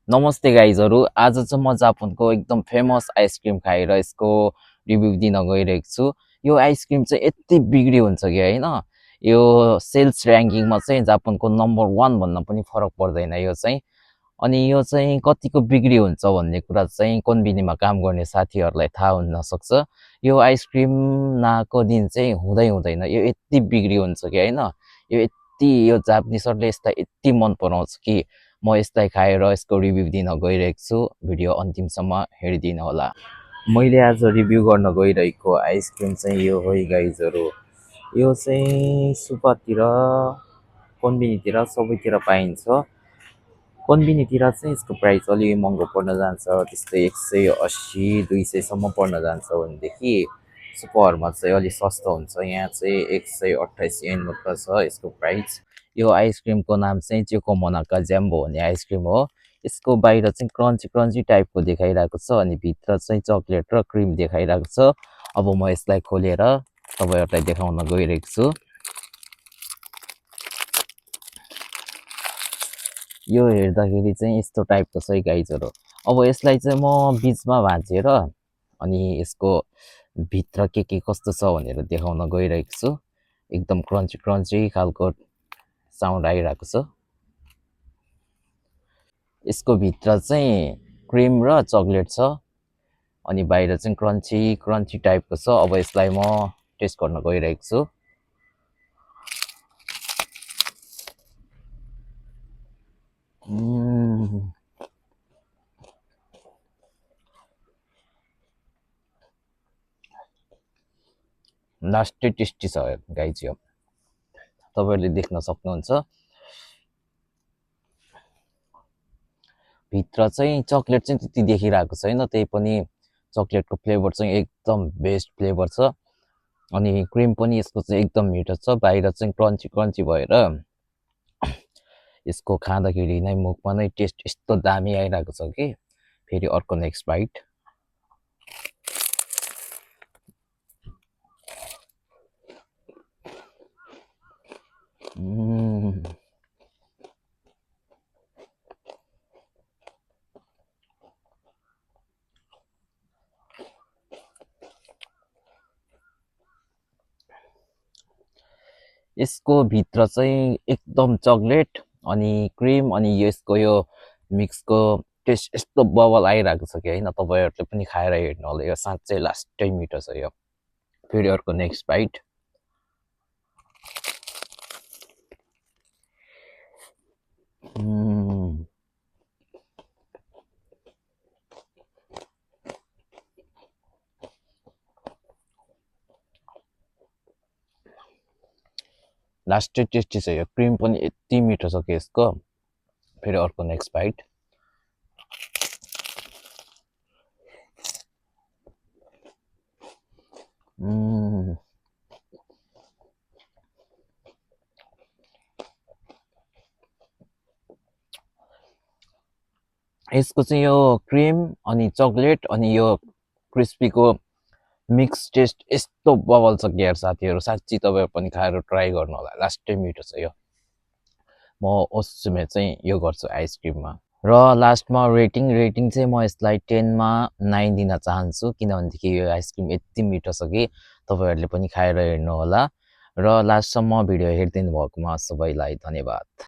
नमस्ते गाइजहरू आज चाहिँ म जापानको एकदम फेमस आइसक्रिम खाएर यसको रिभ्यू दिन गइरहेको छु। यो आइसक्रिम चाहिँ यति बिग्री हुन्छ कि होइन, यो सेल्स ऱ्याङ्किङमा चाहिँ जापानको नम्बर 1 भन्न पनि फरक पर्दैन यो चाहिँ। अनि यो चाहिँ कतिको बिग्री हुन्छ भन्ने कुरा चाहिँ कोन्बिनीमा काम गर्ने साथीहरूलाई थाहा हुन सक्छ। यो आइसक्रिम नआएको दिन चाहिँ हुँदैन, यो यति बिग्री हुन्छ कि होइन। यो यति यो जापानिजहरूले यसलाई यति मन पराउँछ कि म यसलाई खाएर यसको रिभ्यू दिन गइरहेको छु। भिडियो अन्तिमसम्म हेरिदिनु होला। मैले आज रिभ्यू गर्न गइरहेको आइसक्रिम चाहिँ यो हो गाइजहरू। यो चाहिँ सुपरतिर कोन्बिनीतिर सबैतिर पाइन्छ। कोन्बिनीतिर चाहिँ यसको प्राइस अलि महँगो पर्न जान्छ, त्यस्तै 180 200सम्म पर्न जान्छ भनेदेखि सुपरमा चाहिँ अलिक सस्तो हुन्छ। यहाँ चाहिँ 128 येन मात्र छ यसको प्राइस। यो आइसक्रिमको नाम चाहिँ चोको मोनाका ज्याम्बो भन्ने आइसक्रिम हो। यसको बाहिर चाहिँ क्रन्ची क्रन्ची टाइपको देखाइरहेको छ अनि भित्र चाहिँ चक्लेट र क्रिम देखाइरहेको छ। अब म यसलाई खोलेर तपाईँहरूलाई देखाउन गइरहेको छु। यो हेर्दाखेरि चाहिँ यस्तो टाइपको छ गाइजहरू। अब यसलाई चाहिँ म बिचमा भाँचेर अनि यसको भित्र के कस्तो छ भनेर देखाउन गइरहेको छु। एकदम क्रन्ची क्रन्ची खालको साउन्ड आइरहेको छ। यसको भित्र चाहिँ क्रिम र चक्लेट छ अनि बाहिर चाहिँ क्रन्ची क्रन्ची टाइपको छ। अब यसलाई म टेस्ट गर्न गइरहेको छु। लास्टै टेस्टी छ गाइज। यो तपाईँहरूले देख्न सक्नुहुन्छ भित्र चाहिँ चक्लेट चाहिँ त्यति देखिरहेको छैन, त्यही पनि चक्लेटको फ्लेभर चाहिँ एकदम बेस्ट फ्लेभर छ। अनि क्रिम पनि यसको चाहिँ एकदम मिठो छ। बाहिर चाहिँ क्रन्ची क्रन्ची भएर यसको खाँदाखेरि नै मुखमा नै टेस्ट यस्तो दामी आइरहेको छ कि फेरि अर्को नेक्स्ट बाइट। यसको भित्र चाहिँ एकदम चक्लेट अनि क्रिम अनि यसको यो मिक्सको टेस्ट यस्तो बबल आइरहेको छ कि होइन, तपाईँहरूले पनि खाएर हेर्नु होला। यो साँच्चै लास्टै मिठो छ। यो फेरि अर्को नेक्स्ट बाइट। लास्टै टेस्टी छ। यो क्रिम पनि यति मिठो छ कि यसको। फेरि अर्को नेक्स्ट बाइट। यसको चाहिँ यो क्रिम अनि चक्लेट अनि यो क्रिस्पीको मिक्स टेस्ट यस्तो बबल छ कि यार साथीहरू, साँच्ची तपाईँहरू पनि खाएर ट्राई गर्नु होला। लास्टै मिठो छ यो। म ओसुमे चाहिँ यो गर्छु आइसक्रिममा। र लास्टमा रेटिङ चाहिँ म यसलाई 10मा 9 दिन चाहन्छु, किनभनेदेखि यो आइसक्रिम यति मिठो छ कि तपाईँहरूले पनि खाएर हेर्नु होला। र लास्टसम्म भिडियो हेरिदिनु भएकोमा सबैलाई धन्यवाद।